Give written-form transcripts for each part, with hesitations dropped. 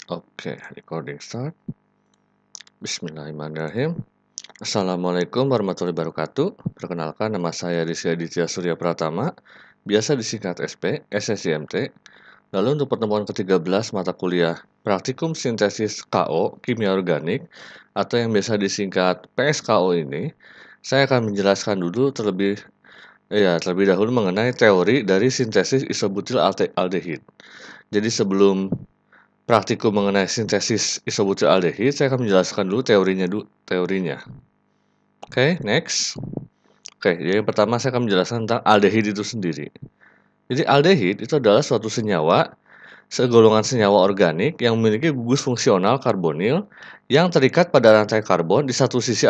Oke, recording start. Bismillahirrahmanirrahim. Assalamualaikum warahmatullahi wabarakatuh. Perkenalkan, nama saya Rizky Aditya Surya Pratama, biasa disingkat SP, SSIMT. Lalu untuk pertemuan ke-13 mata kuliah Praktikum Sintesis KO, Kimia Organik, atau yang biasa disingkat PSKO ini, saya akan menjelaskan dulu terlebih dahulu mengenai teori dari sintesis isobutyl aldehid. Jadi sebelum praktikum mengenai sintesis isobutyl aldehid, saya akan menjelaskan dulu teorinya. Oke, next. Oke, jadi yang pertama saya akan menjelaskan tentang aldehid itu sendiri. Jadi aldehid itu adalah suatu senyawa, segolongan senyawa organik yang memiliki gugus fungsional karbonil yang terikat pada rantai karbon di satu sisi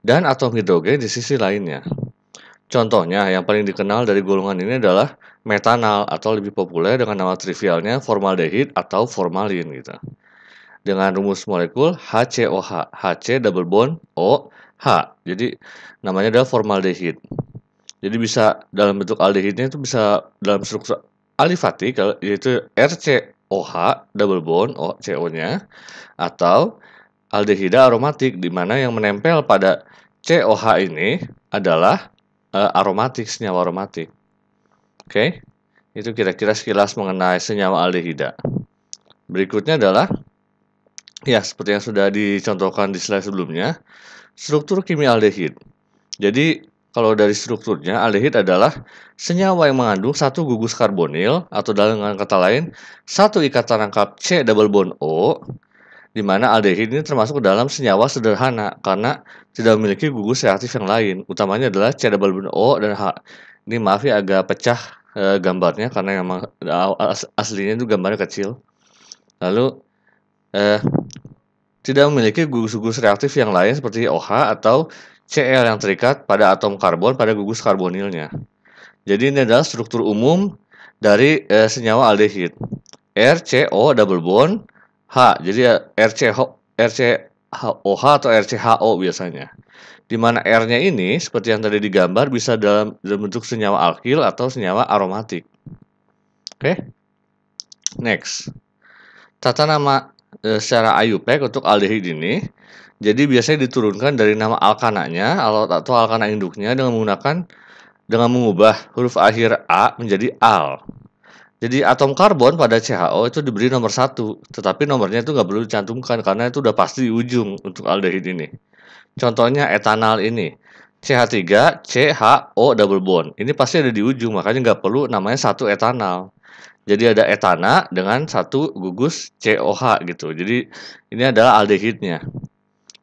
dan atom hidrogen di sisi lainnya. Contohnya, yang paling dikenal dari golongan ini adalah metanal atau lebih populer dengan nama trivialnya formaldehid atau formalin gitu. Dengan rumus molekul HCOH, HC double bond O H. Jadi namanya adalah formaldehid. Jadi bisa dalam bentuk aldehidnya itu bisa dalam struktur alifatik yaitu RCOH double bond O CO-nya atau aldehida aromatik di mana yang menempel pada COH ini adalah aromatik, senyawa aromatik. Oke, itu kira-kira sekilas mengenai senyawa aldehida. Berikutnya adalah, ya seperti yang sudah dicontohkan di slide sebelumnya, struktur kimia aldehid. Jadi, kalau dari strukturnya, aldehid adalah senyawa yang mengandung satu gugus karbonil, atau dengan kata lain, satu ikatan rangkap C double bond O, di mana aldehid ini termasuk dalam senyawa sederhana karena tidak memiliki gugus reaktif yang lain. Utamanya adalah C double bond O dan H. Ini maaf ya agak pecah gambarnya karena memang aslinya itu gambarnya kecil. Lalu tidak memiliki gugus-gugus reaktif yang lain seperti OH atau Cl yang terikat pada atom karbon pada gugus karbonilnya. Jadi ini adalah struktur umum dari senyawa aldehid. RCO double bond H. Jadi RCOH atau RCHO biasanya. Di mana R-nya ini seperti yang tadi digambar bisa dalam bentuk senyawa alkil atau senyawa aromatik. Oke. Next. Tata nama secara IUPAC untuk aldehid ini. Jadi biasanya diturunkan dari nama alkananya atau alkana induknya dengan mengubah huruf akhir A menjadi al. Jadi atom karbon pada CHO itu diberi nomor 1, tetapi nomornya itu nggak perlu dicantumkan karena itu udah pasti di ujung untuk aldehid ini. Contohnya etanal ini, CH3 CHO double bond. Ini pasti ada di ujung, makanya nggak perlu namanya satu etanal. Jadi ada etana dengan satu gugus COH gitu. Jadi ini adalah aldehidnya.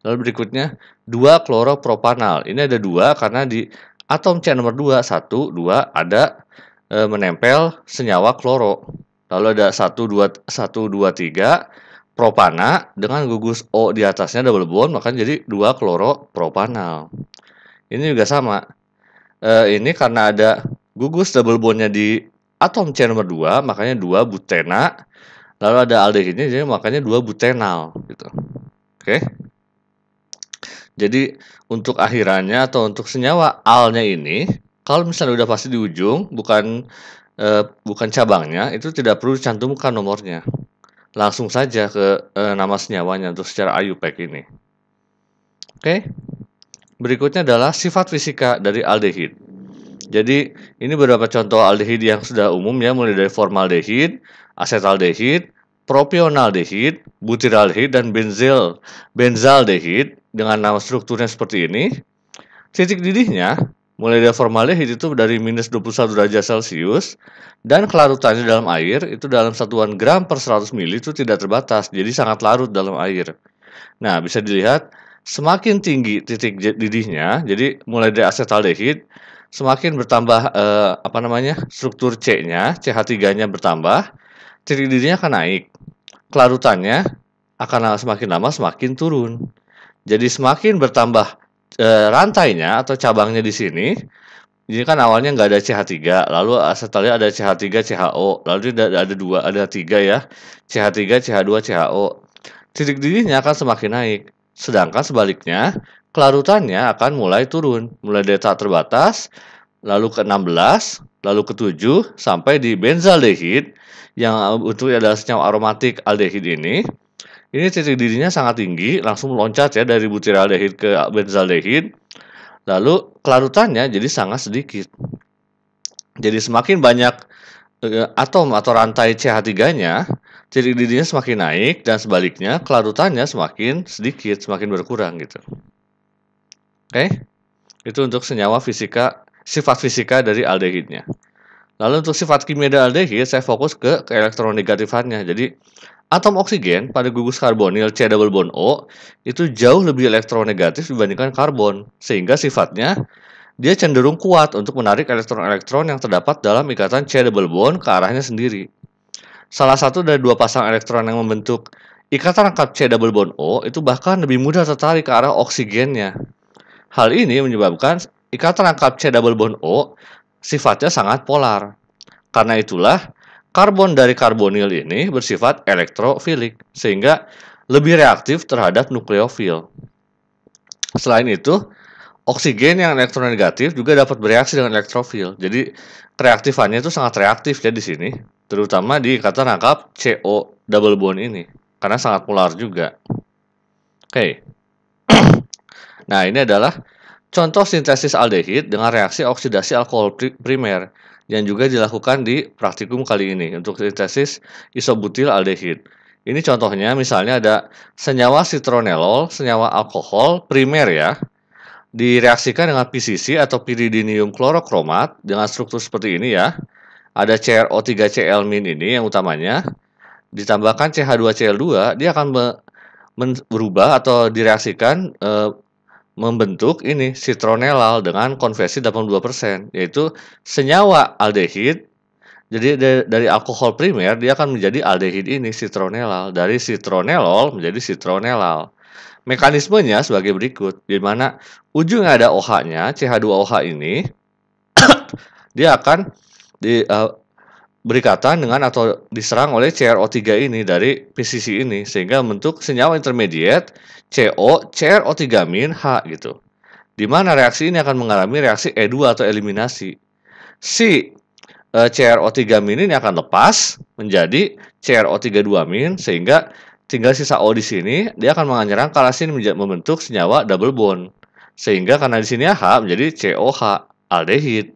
Lalu berikutnya 2 kloropropanal. Ini ada 2 karena di atom C nomor 2, 1, 2 ada menempel senyawa kloro. Lalu ada 1, 2, 3 propana dengan gugus O di atasnya double bond, makanya jadi 2 kloropropanal. Ini juga sama. Ini karena ada gugus double bondnya di atom C nomor 2, makanya 2 butena. Lalu ada aldehidnya, jadi makanya 2 butenal gitu. Oke. Jadi untuk akhirannya atau untuk senyawa alnya ini, kalau misalnya udah pasti di ujung, bukan cabangnya, itu tidak perlu dicantumkan nomornya. Langsung saja ke nama senyawanya untuk secara IUPAC ini. Oke. Berikutnya adalah sifat fisika dari aldehid. Jadi ini beberapa contoh aldehid yang sudah umum ya, mulai dari formaldehid, asetaldehid, propionaldehid, butyraldehid, dan benzaldehid dengan nama strukturnya seperti ini. Titik didihnya mulai dari formaldehid itu dari minus 21 derajat Celcius dan kelarutannya dalam air itu dalam satuan gram per 100 ml itu tidak terbatas, jadi sangat larut dalam air. Nah, bisa dilihat semakin tinggi titik didihnya, jadi mulai dari asetaldehid semakin bertambah struktur C-nya, CH3-nya bertambah, titik didihnya akan naik. Kelarutannya akan semakin lama semakin turun. Jadi semakin bertambah rantainya atau cabangnya di sini. Ini kan awalnya nggak ada CH3, lalu setelahnya ada CH3 CHO, lalu ada 3 ya, CH3 CH2 CHO. Titik didihnya akan semakin naik. Sedangkan sebaliknya, kelarutannya akan mulai turun, mulai dari tahap terbatas, lalu ke 16, lalu ke 7, sampai di benzaldehid, yang bentuknya adalah senyawa aromatik aldehid ini titik didihnya sangat tinggi, langsung meloncat ya dari butyraldehid ke benzaldehid. Lalu kelarutannya jadi sangat sedikit. Jadi semakin banyak atom atau rantai CH3-nya, titik didihnya semakin naik dan sebaliknya kelarutannya semakin sedikit, semakin berkurang gitu. Oke? Itu untuk senyawa fisika, sifat fisika dari aldehidnya. Lalu untuk sifat kimia dari aldehid, saya fokus ke elektronegatifannya. Jadi atom oksigen pada gugus karbonil C double bond O itu jauh lebih elektronegatif dibandingkan karbon, sehingga sifatnya dia cenderung kuat untuk menarik elektron-elektron yang terdapat dalam ikatan C double bond ke arahnya sendiri. Salah satu dari dua pasang elektron yang membentuk ikatan rangkap C double bond O itu bahkan lebih mudah tertarik ke arah oksigennya. Hal ini menyebabkan ikatan rangkap C double bond O sifatnya sangat polar. Karena itulah, karbon dari karbonil ini bersifat elektrofilik, sehingga lebih reaktif terhadap nukleofil. Selain itu, oksigen yang elektronegatif juga dapat bereaksi dengan elektrofil. Jadi, reaktifannya itu sangat reaktif ya di sini, terutama di ikatan rangkap CO double bond ini, karena sangat polar juga. Oke. Nah, ini adalah contoh sintesis aldehid dengan reaksi oksidasi alkohol primer yang juga dilakukan di praktikum kali ini untuk sintesis isobutil aldehid. Ini contohnya misalnya ada senyawa citronelol, senyawa alkohol primer ya, direaksikan dengan PCC atau piridinium klorokromat dengan struktur seperti ini ya. Ada CrO3Cl- ini yang utamanya, ditambahkan CH2Cl2, dia akan berubah atau direaksikan membentuk ini citronelal dengan konversi 82%, yaitu senyawa aldehid. Jadi dari alkohol primer dia akan menjadi aldehid ini citronelal, dari citronelol menjadi citronelal. Mekanismenya sebagai berikut, di mana ujungnya ada OH-nya, CH2OH ini dia akan berikatan dengan atau diserang oleh CrO3 ini dari PCC ini sehingga membentuk senyawa intermediate CO CrO3-H gitu. Di mana reaksi ini akan mengalami reaksi E2 atau eliminasi. Si CrO3- ini akan lepas menjadi CrO32- sehingga tinggal sisa O di sini, dia akan menyerang kalasin membentuk senyawa double bond. Sehingga karena di sini H menjadi COH aldehid.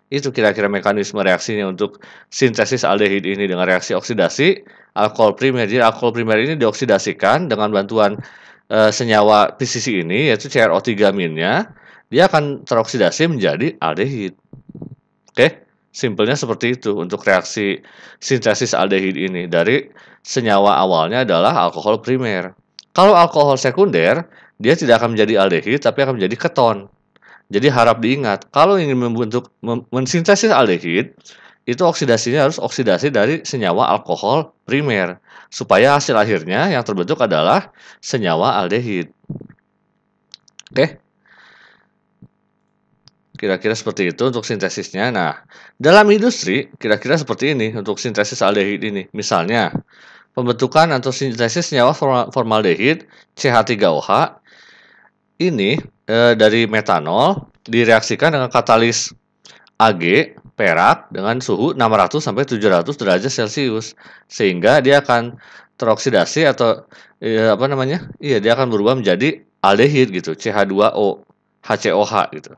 Itu kira-kira mekanisme reaksinya untuk sintesis aldehid ini dengan reaksi oksidasi alkohol primer. Jadi alkohol primer ini dioksidasikan dengan bantuan senyawa PCC ini, yaitu CrO3-nya, dia akan teroksidasi menjadi aldehid. Oke, simpelnya seperti itu untuk reaksi sintesis aldehid ini. Dari senyawa awalnya adalah alkohol primer. Kalau alkohol sekunder, dia tidak akan menjadi aldehid, tapi akan menjadi keton. Jadi harap diingat, kalau ingin mensintesis aldehid, itu oksidasinya harus oksidasi dari senyawa alkohol primer, supaya hasil akhirnya yang terbentuk adalah senyawa aldehid. Oke? Kira-kira seperti itu untuk sintesisnya. Nah, dalam industri, kira-kira seperti ini untuk sintesis aldehid ini. Misalnya, pembentukan atau sintesis senyawa formaldehid CH3OH ini dari metanol direaksikan dengan katalis Ag perak dengan suhu 600 sampai 700 derajat Celcius sehingga dia akan teroksidasi atau dia akan berubah menjadi aldehid gitu, CH2O, HCOH gitu.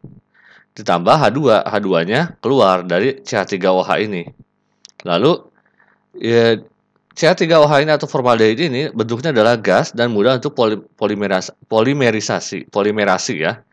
Ditambah H2, H2-nya keluar dari CH3OH ini. Lalu CH3OH ini atau formaldehid ini bentuknya adalah gas dan mudah untuk polimerasi ya.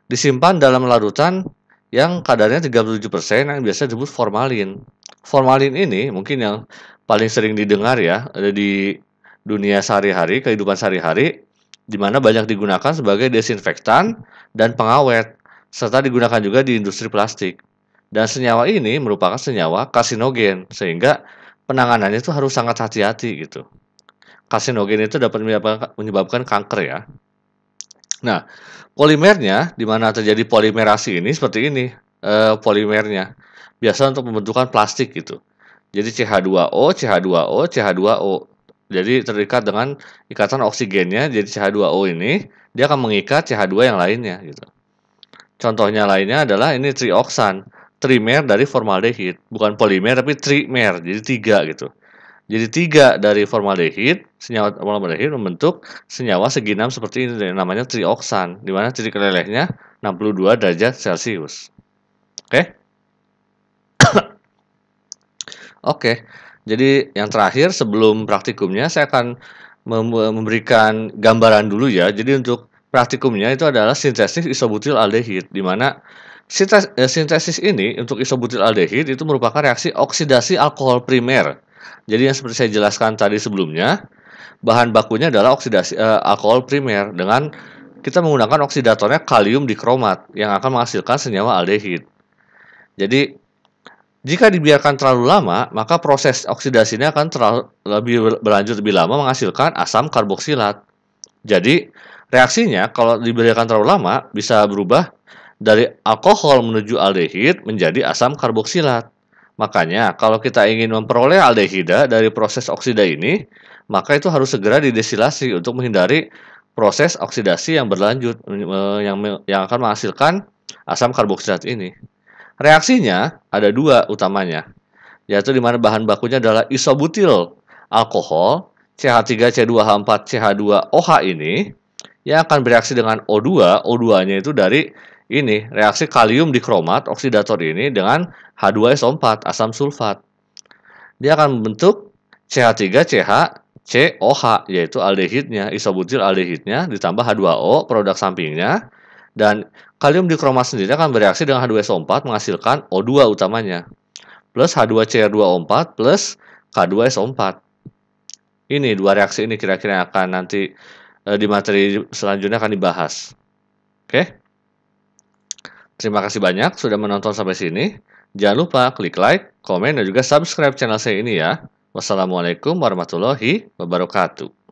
Disimpan dalam larutan yang kadarnya 37% yang biasa disebut formalin. Formalin ini mungkin yang paling sering didengar ya, ada di dunia sehari-hari, kehidupan sehari-hari, di mana banyak digunakan sebagai desinfektan dan pengawet, serta digunakan juga di industri plastik. Dan senyawa ini merupakan senyawa karsinogen, sehingga penanganannya itu harus sangat hati-hati gitu. Karsinogen itu dapat menyebabkan kanker ya. Nah, polimernya di mana terjadi polimerasi ini seperti ini polimernya. Biasa untuk pembentukan plastik gitu. Jadi CH2O, CH2O, CH2O. Jadi terikat dengan ikatan oksigennya, jadi CH2O ini dia akan mengikat CH2 yang lainnya gitu. Contohnya lainnya adalah ini trioksan. trimer dari formaldehid, bukan polimer tapi trimer, jadi 3 gitu. Jadi 3 dari formaldehid, senyawa formaldehid membentuk senyawa segi 6 seperti ini namanya trioksan, di mana titik lelehnya 62 derajat Celcius. Oke? Oke. Jadi yang terakhir sebelum praktikumnya saya akan memberikan gambaran dulu ya. Jadi untuk praktikumnya itu adalah sintesis isobutil aldehid, di mana sintesis ini untuk isobutil aldehid itu merupakan reaksi oksidasi alkohol primer. Jadi yang seperti saya jelaskan tadi sebelumnya, bahan bakunya adalah oksidasi alkohol primer dengan kita menggunakan oksidatornya kalium dikromat yang akan menghasilkan senyawa aldehid. Jadi jika dibiarkan terlalu lama, maka proses oksidasinya akan berlanjut lebih lama menghasilkan asam karboksilat. Jadi, reaksinya kalau dibiarkan terlalu lama bisa berubah dari alkohol menuju aldehid menjadi asam karboksilat. Makanya, kalau kita ingin memperoleh aldehida dari proses oksida ini, maka itu harus segera didesilasi untuk menghindari proses oksidasi yang berlanjut yang akan menghasilkan asam karboksilat ini. Reaksinya ada 2 utamanya, yaitu di mana bahan bakunya adalah isobutil alkohol CH3C2H4CH2OH ini yang akan bereaksi dengan O2. O2-nya itu dari ini, reaksi kalium dikromat oksidator ini dengan H2SO4 asam sulfat. Dia akan membentuk CH3CHCOH yaitu aldehidnya, isobutil aldehidnya ditambah H2O produk sampingnya. Dan kalium dikromat sendiri akan bereaksi dengan H2SO4 menghasilkan O2 utamanya. Plus H2Cr2O4 plus K2SO4. Ini 2 reaksi ini kira-kira yang akan nanti di materi selanjutnya akan dibahas. Oke? Terima kasih banyak sudah menonton sampai sini. Jangan lupa klik like, komen, dan juga subscribe channel saya ini ya. Wassalamualaikum warahmatullahi wabarakatuh.